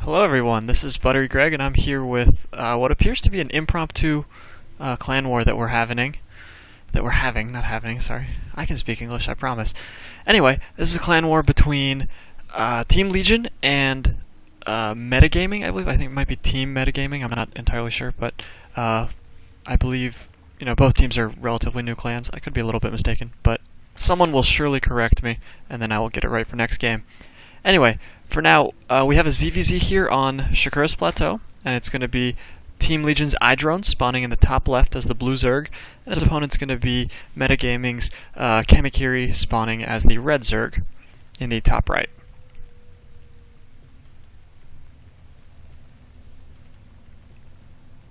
Hello everyone, this is ButteryGreg and I'm here with what appears to be an impromptu clan war that we're having. Sorry. I can speak English, I promise. Anyway, this is a clan war between Team Legion and Metagaming, I believe. I think it might be Team Metagaming, I'm not entirely sure, but I believe, both teams are relatively new clans. I could be a little bit mistaken, but someone will surely correct me, and then I will get it right for next game. Anyway, for now, we have a ZVZ here on Shakuras Plateau, and it's going to be Team Legion's iDrone spawning in the top left as the blue Zerg, and his opponent's going to be Metagaming's Kamikiri spawning as the red Zerg in the top right.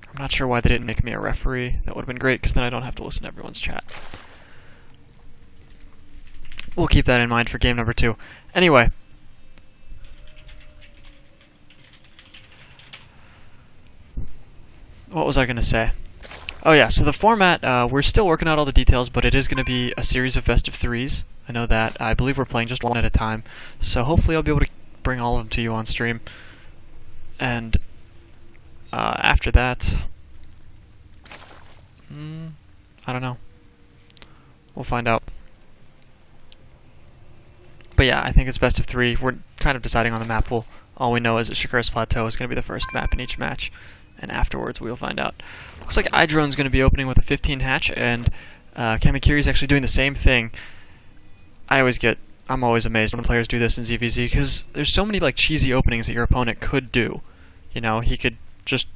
I'm not sure why they didn't make me a referee. That would have been great, because then I don't have to listen to everyone's chat. We'll keep that in mind for game number 2. Anyway. What was I going to say? Oh yeah, so the format, we're still working out all the details, but it is going to be a series of best of 3s. I know that. I believe we're playing just one at a time, so hopefully I'll be able to bring all of them to you on stream. And after that, I don't know. We'll find out. But yeah, I think it's best of 3. We're kind of deciding on the map. All we know is that Shakuras Plateau is going to be the first map in each match. And afterwards we'll find out. Looks like iDrone's going to be opening with a 15 hatch, and Kamikiri's actually doing the same thing. I'm always amazed when players do this in ZVZ, because there's so many cheesy openings that your opponent could do. He could just,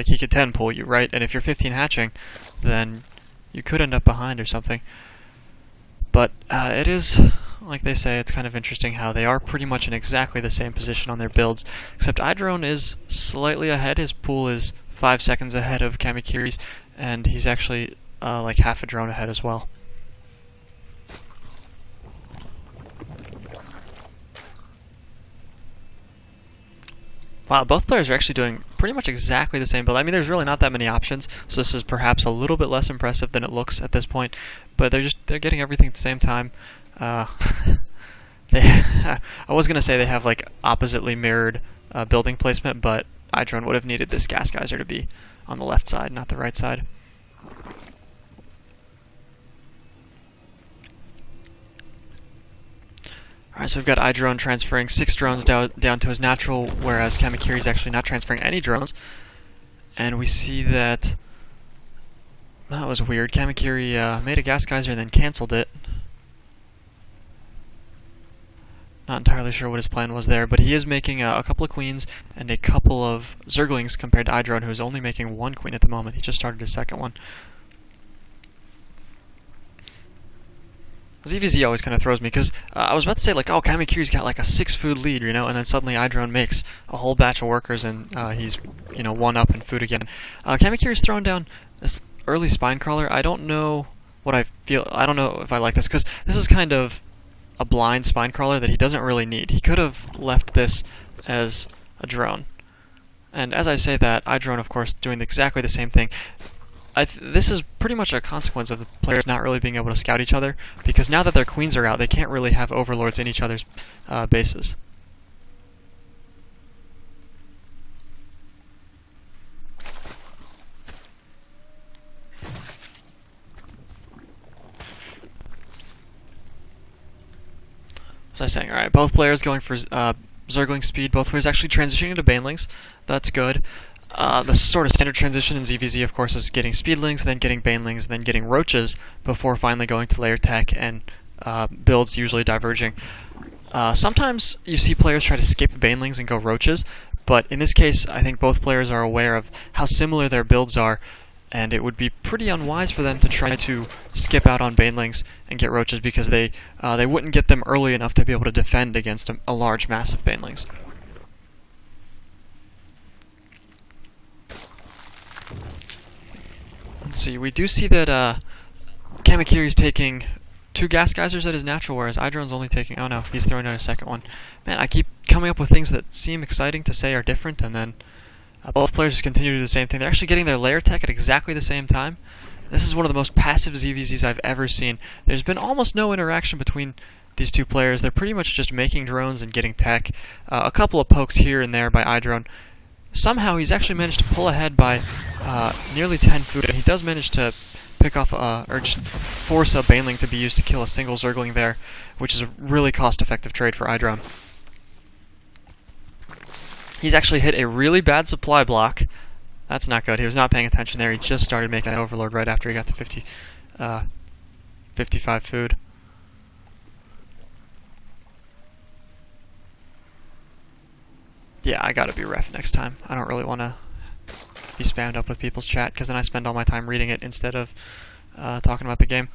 he could 10 pull you, right? And if you're 15 hatching, then you could end up behind or something. But it is, like they say, it's kind of interesting how they are pretty much in exactly the same position on their builds, except iDrone is slightly ahead. His pool is 5 seconds ahead of Kamikiri's, and he's actually half a drone ahead as well. Wow, both players are actually doing pretty much exactly the same build. I mean, there's really not that many options, so this is perhaps a little bit less impressive than it looks at this point, but they're getting everything at the same time. I was going to say they have oppositely mirrored building placement, but iDrone would have needed this gas geyser to be on the left side, not the right side. Alright, so we've got iDrone transferring 6 drones down to his natural, whereas Kamikiri's actually not transferring any drones. And we see that was weird. Kamikiri made a gas geyser and then cancelled it. Not entirely sure what his plan was there, but he is making a couple of queens and a couple of Zerglings compared to iDrone, who's only making 1 queen at the moment. He just started his second one. ZVZ always kind of throws me, because I was about to say, oh, Kamikiri's got a 6 food lead, and then suddenly iDrone makes a whole batch of workers, and he's, 1 up in food again. Kamikiri's throwing down this early spine crawler. I don't know what I feel. I don't know if I like this, because this is kind of a blind spine crawler that he doesn't really need. He could have left this as a drone. And as I say that, iDrone, of course, doing exactly the same thing. This is pretty much a consequence of the players not really being able to scout each other, because now that their queens are out, they can't really have overlords in each other's bases. As I was saying, alright, both players going for Zergling speed, both players actually transitioning to Banelings. That's good. The sort of standard transition in ZVZ, of course, is getting Speedlings, then getting Banelings, then getting Roaches, before finally going to layer tech and builds usually diverging. Sometimes you see players try to skip Banelings and go Roaches, but in this case, I think both players are aware of how similar their builds are, and it would be pretty unwise for them to try to skip out on Banelings and get Roaches, because they wouldn't get them early enough to be able to defend against a large mass of Banelings. Let's see, we do see that Kamikiri's taking 2 gas geysers at his natural, whereas iDrone's only taking... Oh no, he's throwing out a second one. Man, I keep coming up with things that seem exciting to say are different, and then both players just continue to do the same thing. They're actually getting their layer tech at exactly the same time. This is one of the most passive ZVZs I've ever seen. There's been almost no interaction between these two players, they're pretty much just making drones and getting tech. A couple of pokes here and there by iDrone. Somehow he's actually managed to pull ahead by nearly 10 food, and he does manage to pick off, or just force a baneling to be used to kill a single Zergling there, which is a really cost-effective trade for iDrone. He's actually hit a really bad supply block. That's not good. He was not paying attention there. He just started making that overlord right after he got to 55 food. Yeah, I gotta be ref next time. I don't really want to be spammed up with people's chat, because then I spend all my time reading it instead of talking about the game.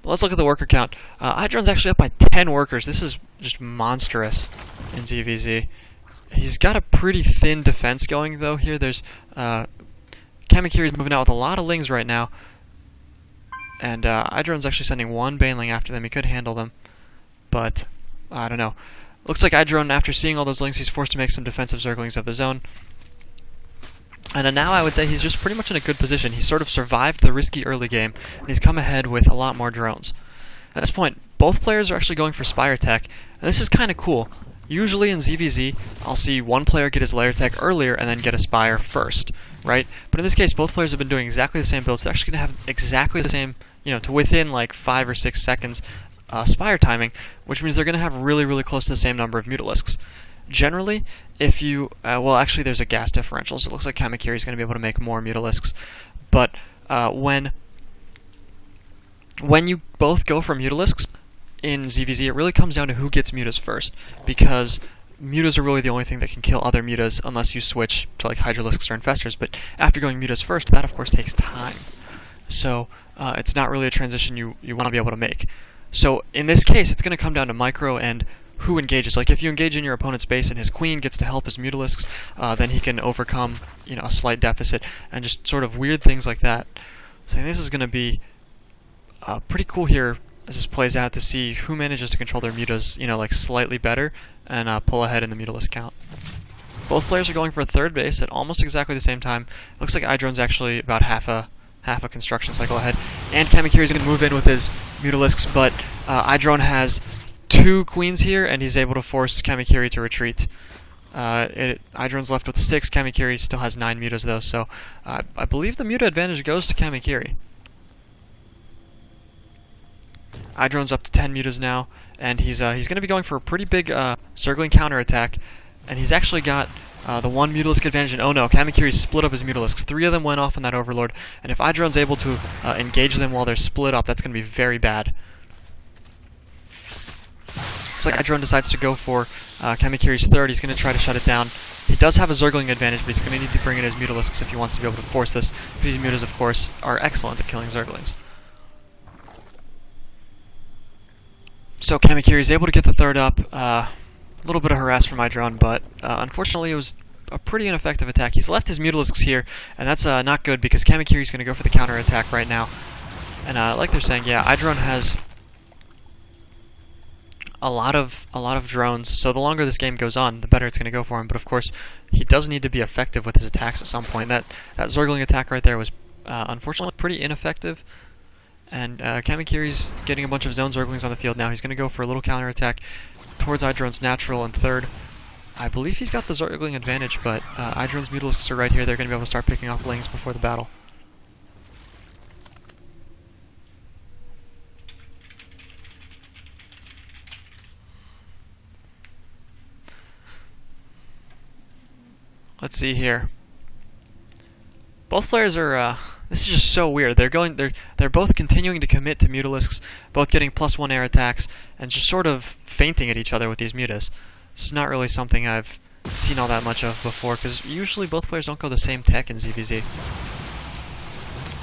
But let's look at the worker count. iDrone's actually up by 10 workers. This is just monstrous in ZVZ. He's got a pretty thin defense going, though, here. There's Kamikiri's moving out with a lot of lings right now, and iDrone's actually sending one baneling after them. He could handle them, but I don't know. Looks like iDrone, after seeing all those lings, he's forced to make some defensive Zerglings of his own. And now I would say he's just pretty much in a good position. He's sort of survived the risky early game, and he's come ahead with a lot more drones. At this point, both players are actually going for Spire Tech, and this is kind of cool. Usually in ZVZ, I'll see one player get his layer tech earlier and then get a Spire first, right? But in this case, both players have been doing exactly the same builds. They're actually going to have exactly the same, to within like 5 or 6 seconds Spire timing, which means they're going to have really, really close to the same number of Mutalisks. Generally, if you, well, actually there's a gas differential, so it looks like Kamikiri is going to be able to make more Mutalisks. But when you both go for Mutalisks in ZVZ, it really comes down to who gets mutas first, because mutas are really the only thing that can kill other mutas unless you switch to like Hydralisks or Infestors, but after going mutas first, that of course takes time. So it's not really a transition you want to be able to make. So in this case, it's going to come down to micro and who engages. Like if you engage in your opponent's base and his queen gets to help his Mutalisks, then he can overcome a slight deficit, and just sort of weird things like that. So I think this is going to be pretty cool here as this plays out, to see who manages to control their mutas, like slightly better, and pull ahead in the Mutalisk count. Both players are going for a third base at almost exactly the same time. Looks like iDrone's actually about half a construction cycle ahead, and Kamikiri's going to move in with his Mutalisks, but iDrone has 2 queens here, and he's able to force Kamikiri to retreat. iDrone's left with 6. Kamikiri still has 9 mutas though, so I believe the muta advantage goes to Kamikiri. iDrone's up to 10 mutas now, and he's going to be going for a pretty big Zergling counterattack, and he's actually got the 1 Mutalisk advantage, and oh no, Kamikiri split up his Mutalisks. 3 of them went off on that Overlord, and if iDrone's able to engage them while they're split up, that's going to be very bad. Looks like iDrone decides to go for Kamikiri's third. He's going to try to shut it down. He does have a Zergling advantage, but he's going to need to bring in his Mutalisks if he wants to be able to force this, because these mutas, of course, are excellent at killing Zerglings. So Kamikiri is able to get the third up. A little bit of harass from iDrone, but unfortunately it was a pretty ineffective attack. He's left his Mutalisks here, and that's not good, because Kamikiri is going to go for the counterattack right now. And like they're saying, yeah, iDrone has a lot of drones, so the longer this game goes on, the better it's going to go for him. But of course, he does need to be effective with his attacks at some point. That Zergling attack right there was unfortunately pretty ineffective. And Kamikiri's getting a bunch of zone Zerglings on the field now. He's going to go for a little counterattack towards iDrone's natural and third. I believe he's got the Zergling advantage, but iDrone's Mutalisks are right here. They're going to be able to start picking off lings before the battle. Let's see here. Both players are, this is just so weird. They're both continuing to commit to Mutalisks, both getting +1 air attacks, and just sort of feinting at each other with these mutas. This is not really something I've seen all that much of before, because usually both players don't go the same tech in ZVZ.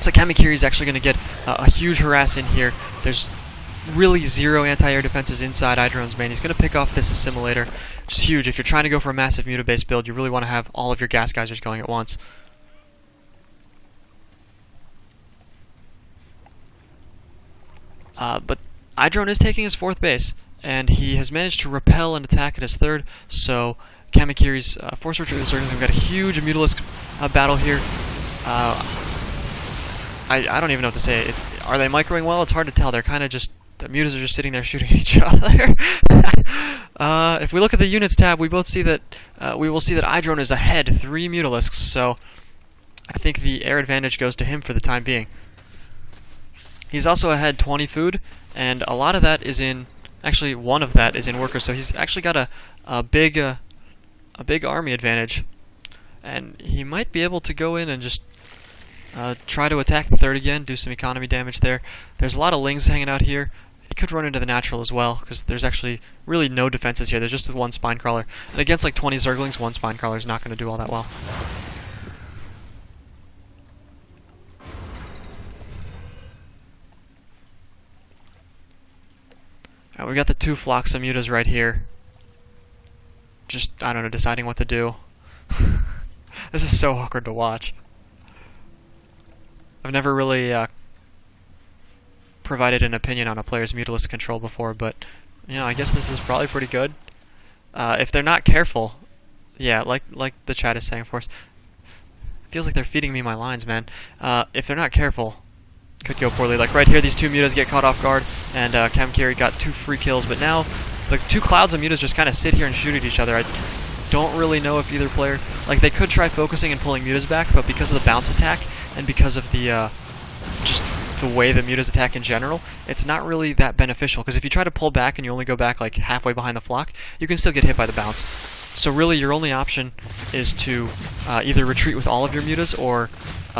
So Kamikiri is actually going to get a huge harass in here. There's really 0 anti-air defenses inside iDrone's main. He's going to pick off this assimilator, which is huge. If you're trying to go for a massive muta-based build, you really want to have all of your gas geysers going at once. But iDrone is taking his 4th base, and he has managed to repel an attack at his 3rd, so Kamikiri's force retreat with the Zerglings. We've got a huge Mutalisk battle here. I don't even know what to say. Are they microing well? It's hard to tell. They're kind of just The mutas are just sitting there shooting at each other. If we look at the units tab, we will see that iDrone is ahead 3 mutalisks, so I think the air advantage goes to him for the time being. He's also ahead 20 food, and a lot of that is in, actually one of that is in workers, so he's actually got a big army advantage, and he might be able to go in and just try to attack the third again, do some economy damage there. There's a lot of lings hanging out here. He could run into the natural as well, because there's actually really no defenses here. There's just one spine crawler, and against like 20 zerglings, one spine crawler is not going to do all that well. Alright, we got the 2 flocks of mutas right here. Just, I don't know, deciding what to do. This is so awkward to watch. I've never really provided an opinion on a player's mutalisk control before, but you know, I guess this is probably pretty good. If they're not careful, yeah, like the chat is saying, of course. Feels like they're feeding me my lines, man. If they're not careful, could go poorly. Like right here, these 2 mutas get caught off guard, and Kamikiri got 2 free kills, but now the 2 clouds of mutas just kind of sit here and shoot at each other. I don't really know if either player, like they could try focusing and pulling mutas back, but because of the bounce attack and because of the just the way the mutas attack in general, it's not really that beneficial, because if you try to pull back and you only go back like halfway behind the flock, you can still get hit by the bounce. So really your only option is to either retreat with all of your mutas or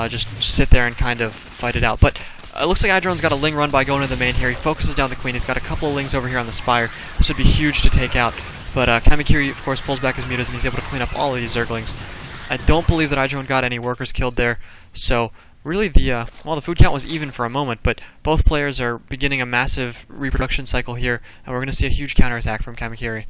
just sit there and kind of fight it out. But it looks like iDrone's got a ling run by going to the main here. He focuses down the queen. He's got a couple of lings over here on the spire. This would be huge to take out. But Kamikiri, of course, pulls back his mutas, and he's able to clean up all of these zerglings. I don't believe that iDrone got any workers killed there. So really, the food count was even for a moment, but both players are beginning a massive reproduction cycle here, and we're going to see a huge counterattack from Kamikiri.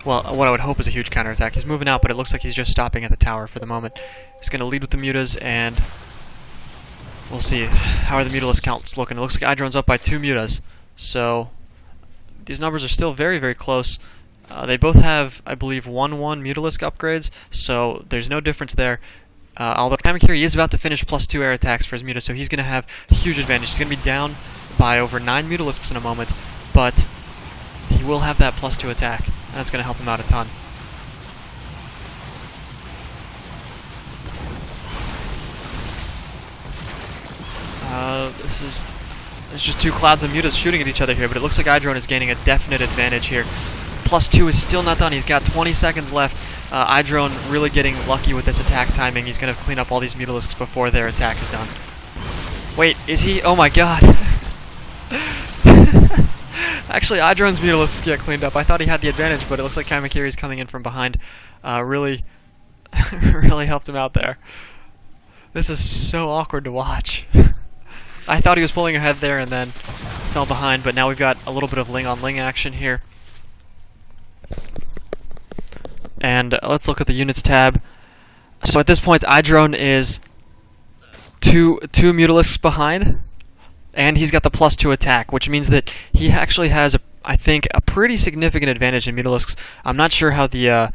Well, what I would hope is a huge counterattack. He's moving out, but it looks like he's just stopping at the tower for the moment. He's going to lead with the mutas, and we'll see. How are the mutalisk counts looking? It looks like iDrone's up by 2 mutas, so these numbers are still very, very close. They both have, I believe, 1-1 mutalisk upgrades, so there's no difference there. Although Kamikiri is about to finish +2 air attacks for his mutas, so he's going to have a huge advantage. He's going to be down by over 9 mutalisks in a moment, but he will have that +2 attack. That's going to help him out a ton. There's just 2 clouds of mutas shooting at each other here, but it looks like iDrone is gaining a definite advantage here. +2 is still not done. He's got 20 seconds left. iDrone really getting lucky with this attack timing. He's going to clean up all these mutalisks before their attack is done. Wait, is he? Oh my god. Actually, iDrone's mutalisks get cleaned up. I thought he had the advantage, but it looks like Kamikiri's coming in from behind. Really helped him out there. This is so awkward to watch. I thought he was pulling ahead there and then fell behind, but now we've got a little bit of ling-on-ling action here. And let's look at the units tab. So at this point, iDrone is two mutalisks behind, and he's got the +2 attack, which means that he actually has, I think, a pretty significant advantage in mutalisks. I'm not sure how the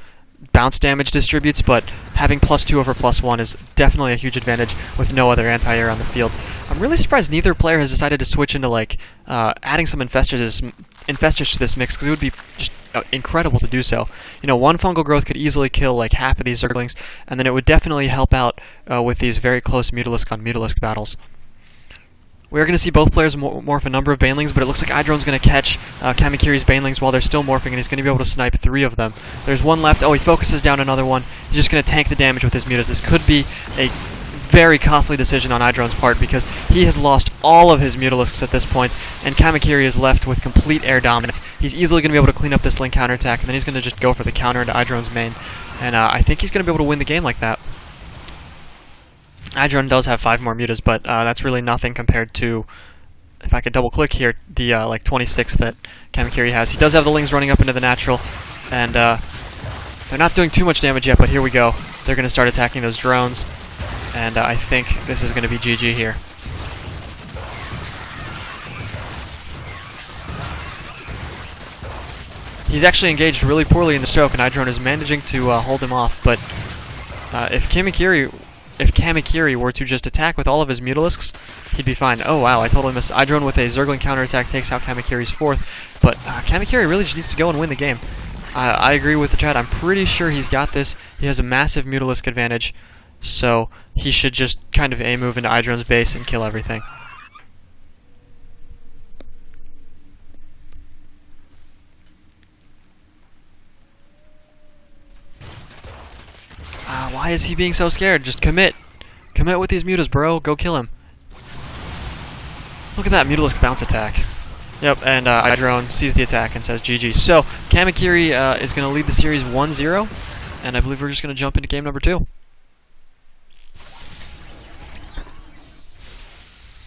bounce damage distributes, but having +2 over +1 is definitely a huge advantage with no other anti-air on the field. I'm really surprised neither player has decided to switch into like adding some infestors to this mix, because it would be just incredible to do so. You know, 1 fungal growth could easily kill like half of these zerglings, and then it would definitely help out with these very close mutalisk on mutalisk battles. We're going to see both players morph a number of banelings, but it looks like iDrone's going to catch Kamikiri's banelings while they're still morphing, and he's going to be able to snipe 3 of them. There's 1 left. Oh, he focuses down another one. He's just going to tank the damage with his mutas. This could be a very costly decision on iDrone's part, because he has lost all of his mutalisks at this point, and Kamikiri is left with complete air dominance. He's easily going to be able to clean up this link counterattack, and then he's going to just go for the counter into iDrone's main, and I think he's going to be able to win the game like that. iDrone does have 5 more mutas, but that's really nothing compared to, if I could double click here, the like 26 that Kamikiri has. He does have the lings running up into the natural, and they're not doing too much damage yet, but here we go. They're going to start attacking those drones, and I think this is going to be GG here. He's actually engaged really poorly in the stroke, and iDrone is managing to hold him off, but if Kamikiri if Kamikiri were to just attack with all of his Mutalisks, he'd be fine. Oh wow, I totally missed. iDrone with a Zergling counterattack takes out Kamikiri's 4th, but Kamikiri really just needs to go and win the game. I agree with the chat. I'm pretty sure he's got this. He has a massive Mutalisk advantage, so he should just kind of A-move into iDrone's base and kill everything. Why is he being so scared? Just commit. Commit with these mutas, bro. Go kill him. Look at that Mutalisk bounce attack. Yep, and iDrone sees the attack and says GG. So, Kamikiri is going to lead the series 1-0, and I believe we're just going to jump into game number 2.